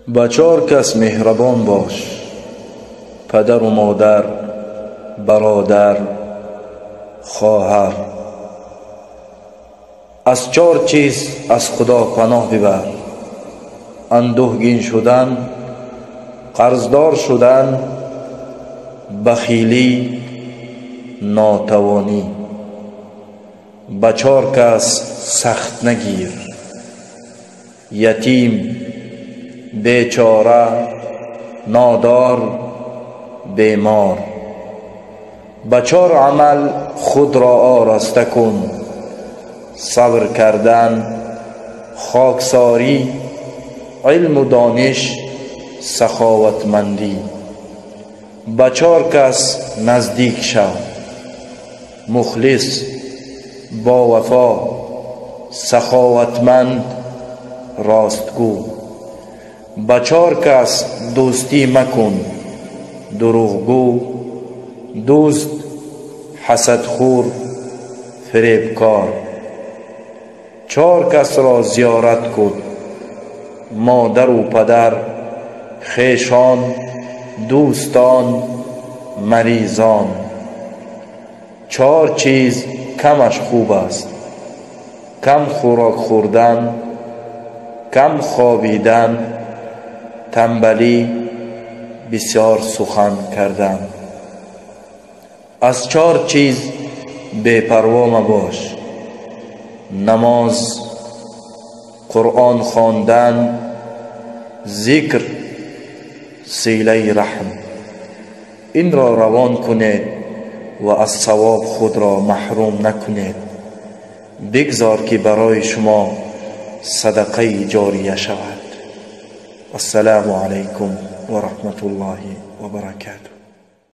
با 4 کس مهربان باش: پدر و مادر، برادر، خواهر. از 4 چیز از خدا پناه ببر: اندوهگین شدن، قرضدار شدن، بخیلی، ناتوانی. با 4 کس سخت نگیر: یتیم، بیچاره، نادار، بیمار. با 4 عمل خود را آراسته کن: صبر کردن، خاکساری، علم و دانش، سخاوتمندی. با 4 کس نزدیک شو: مخلص، با وفا، سخاوتمند، راستگو. با 4 کس دوستی مکن: دروغگو، دوست، حسدخور، فریبکار. 4 کس را زیارت کن: مادر و پدر، خویشان، دوستان، مریضان. 4 چیز کمش خوب است: کم خوراک خوردن، کم خوابیدن، تنبلی، بسیار سخن کردن. از 4 چیز بے پروا مباش: نماز، قرآن خواندن، ذکر، صله رحم. این را روان کنید و از ثواب خود را محروم نکنید. بگذار که برای شما صدقه جاریه شود. السلام علیکم و رحمت الله و برکاته.